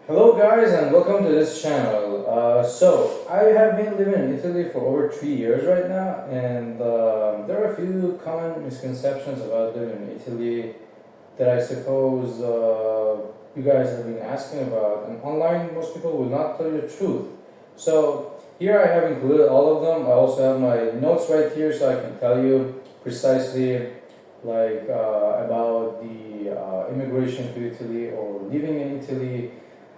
Hello guys and welcome to this channel. I have been living in Italy for over 3 years right now, and there are a few common misconceptions about living in Italy that I suppose you guys have been asking about, and online most people will not tell you the truth. So here I have included all of them. I also have my notes right here so I can tell you precisely about the immigration to Italy or living in Italy,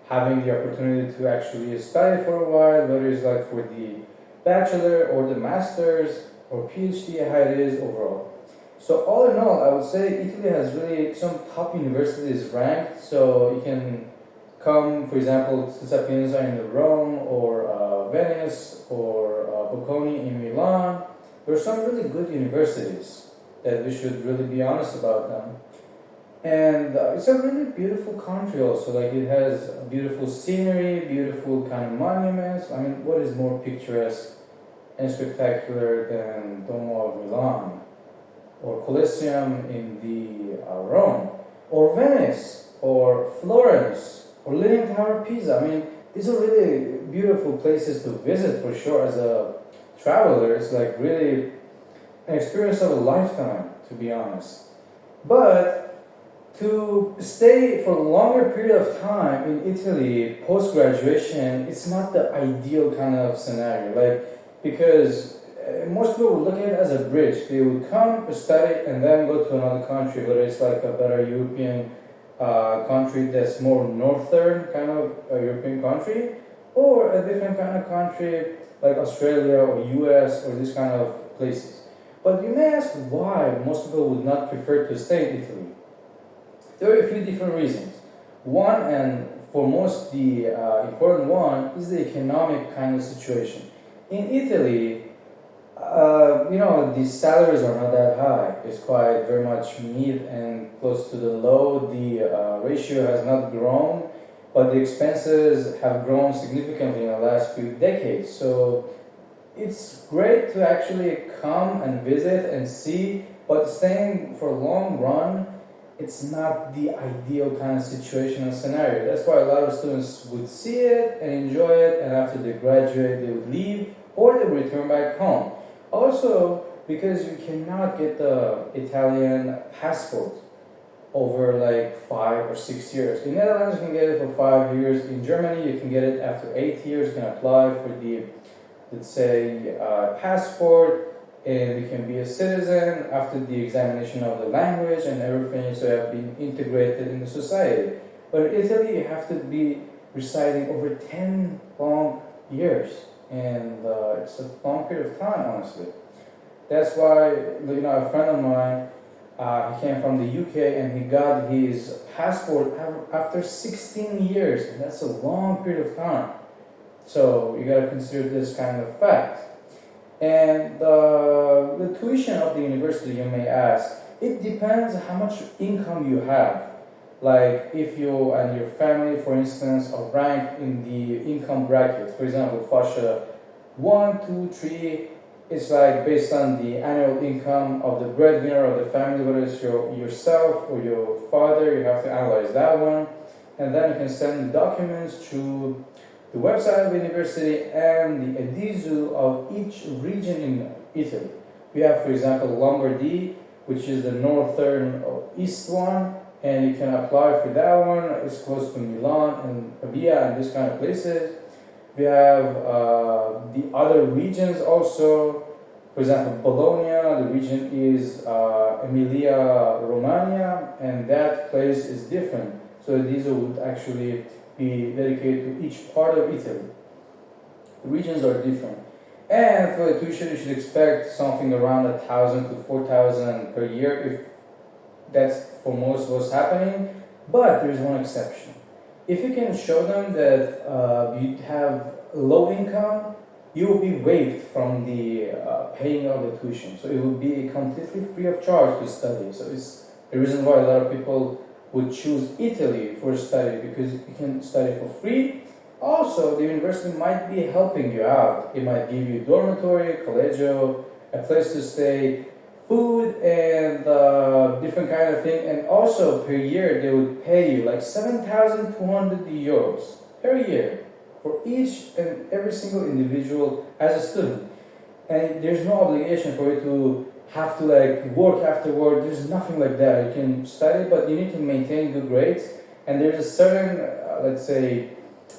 having the opportunity to actually study for a while, whether it's like for the bachelor or the master's or PhD, how it is overall. So all in all, I would say Italy has really some top universities ranked. So you can come, for example, to Sapienza in Rome or Venice or Bocconi in Milan. There are some really good universities that we should really be honest about them. And it's a really beautiful country also. Like it has beautiful scenery, beautiful kind of monuments. I mean, what is more picturesque and spectacular than Duomo of Milan? Or Colosseum in the Rome? Or Venice? Or Florence? Or Leaning Tower of Pisa? I mean, these are really beautiful places to visit for sure. As a traveler, it's like really an experience of a lifetime, to be honest. But to stay for a longer period of time in Italy post graduation, it's not the ideal kind of scenario. Because most people would look at it as a bridge. They would come, study, and then go to another country, whether it's like a better European country that's more northern kind of European country, or a different kind of country like Australia or US or these kind of places. But you may ask why most people would not prefer to stay in Italy. There are a few different reasons. One, and for most the important one, is the economic kind of situation. In Italy, the salaries are not that high. It's quite very much mid and close to the low. The ratio has not grown, but the expenses have grown significantly in the last few decades. So it's great to actually come and visit and see, but staying for a long run, it's not the ideal kind of situation and scenario. That's why a lot of students would see it and enjoy it, and after they graduate, they would leave or they would return back home. Also, because you cannot get the Italian passport over like 5 or 6 years. In Netherlands, you can get it for 5 years. In Germany, you can get it after 8 years. You can apply for the, let's say, passport, and you can be a citizen after the examination of the language and everything, so you have been integrated in the society. But in Italy, you have to be residing over 10 long years, and it's a long period of time, honestly. That's why, a friend of mine, he came from the UK and he got his passport after 16 years, and that's a long period of time. So you gotta consider this kind of fact. And the tuition of the university, you may ask, it depends how much income you have. Like if you and your family, for instance, are ranked in the income bracket. For example, Fascia 1, 2, 3, it's like based on the annual income of the breadwinner of the family, whether it's yourself or your father, you have to analyze that one. And then you can send the documents through the website of the university and the edizu of each region in Italy. We have, for example, Lombardy, which is the northern or east one, and you can apply for that one. It's close to Milan and Pavia and these kind of places. We have the other regions also. For example, Bologna, the region is Emilia-Romagna, and that place is different. So these would actually be dedicated to each part of Italy. The regions are different. And for the tuition, you should expect something around 1,000 to 4,000 per year, if that's for most what's happening. But there is one exception. If you can show them that you have low income, you will be waived from the paying of the tuition. So it will be completely free of charge to study. So it's the reason why a lot of people would choose Italy for study, because you can study for free. Also, the university might be helping you out. It might give you dormitory, collegio, a place to stay, food, and different kind of thing. And also per year they would pay you like 7,200 euros. every year for each and every single individual as a student. And there's no obligation for you to have to like work afterward. There's nothing like that. You can study, but you need to maintain good grades. And there's a certain, let's say,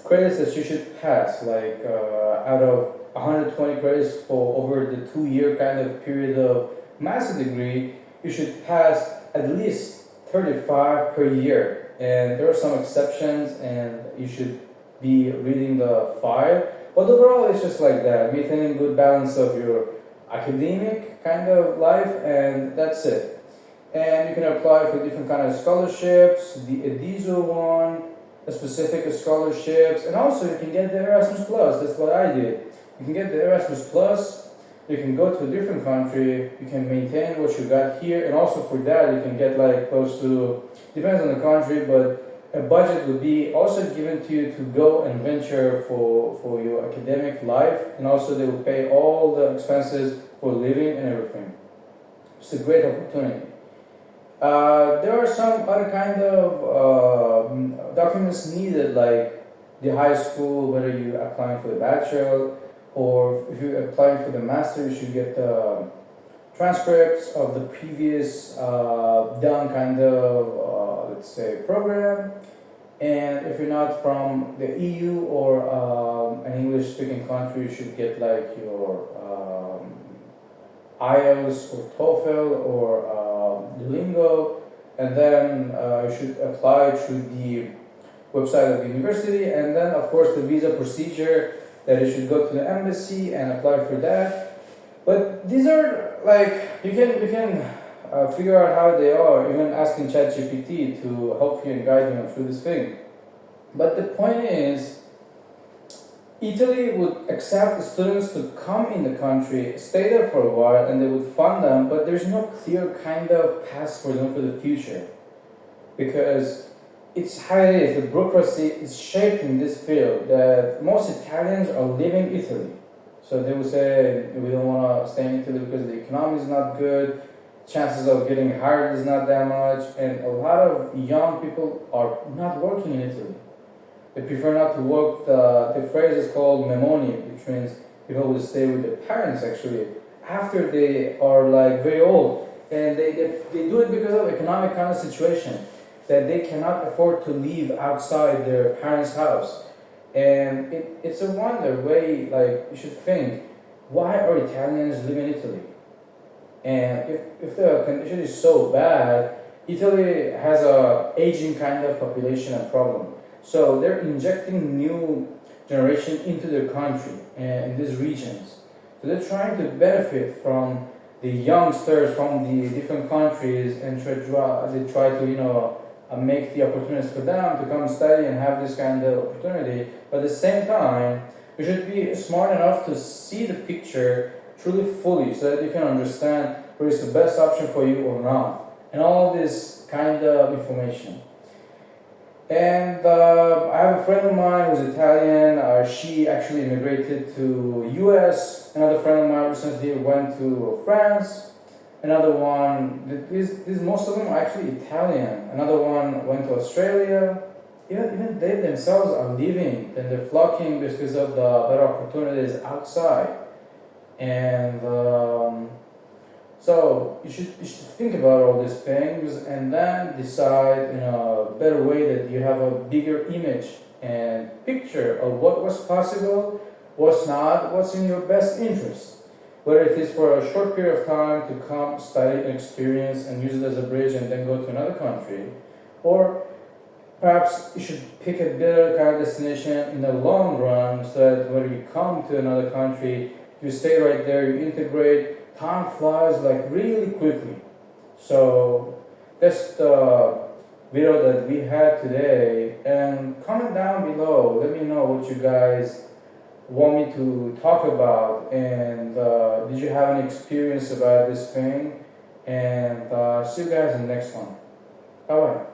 credits that you should pass. Like out of 120 credits for over the 2 year kind of period of master degree, you should pass at least 35 per year. And there are some exceptions, and you should be reading the file. But overall, it's just like that, maintaining good balance of your academic kind of life, and that's it. And you can apply for different kind of scholarships, the EDISO one, a specific scholarships, and also you can get the Erasmus Plus. That's what I did. You can get the Erasmus Plus. You can go to a different country. You can maintain what you got here, and also for that you can get like close to, depends on the country, but a budget would be also given to you to go and venture for your academic life, and also they will pay all the expenses for living and everything. It's a great opportunity. There are some other kind of documents needed, like the high school, whether you're applying for the bachelor, or if you're applying for the master, you should get the transcripts of the previous done kind of, let's say, program. And if you're not from the EU or an English-speaking country, you should get like your IELTS or TOEFL or Duolingo, and then you should apply through the website of the university, and then of course the visa procedure that you should go to the embassy and apply for that. But these are like, you can figure out how they are, even asking ChatGPT to help you and guide you through this thing. But the point is, Italy would accept the students to come in the country, stay there for a while, and they would fund them, but there's no clear kind of path for them for the future. Because it's how it is, the bureaucracy is shaped in this field, that most Italians are leaving Italy. So they will say, we don't want to stay in Italy because the economy is not good, chances of getting hired is not that much, and a lot of young people are not working in Italy. They prefer not to work. The phrase is called memoni, which means people will stay with their parents actually after they are like very old, and they do it because of economic kind of situation that they cannot afford to leave outside their parents' house. And it's a wonder way, like you should think, why are Italians living in Italy? And if the condition is so bad, Italy has a aging kind of population and problem. So they're injecting new generation into their country and in these regions. So they're trying to benefit from the youngsters from the different countries, and they try to make the opportunities for them to come study and have this kind of opportunity. But at the same time, you should be smart enough to see the picture truly fully so that you can understand what is the best option for you or not, and all this kind of information. And I have a friend of mine who's Italian. She actually immigrated to US. Another friend of mine recently went to France. Another one, most of them are actually Italian. Another one went to Australia. Even they themselves are leaving, and they're flocking because of the better opportunities outside. And so you should think about all these things, and then decide in a better way that you have a bigger image and picture of what was possible, what's not, what's in your best interest. Whether it is for a short period of time to come, study, and experience, and use it as a bridge and then go to another country, or perhaps you should pick a better kind of destination in the long run, so that when you come to another country, you stay right there, you integrate. Time flies like really quickly. So that's the video that we had today. And comment down below, let me know what you guys want me to talk about, and did you have any experience about this thing? And see you guys in the next one. Bye bye.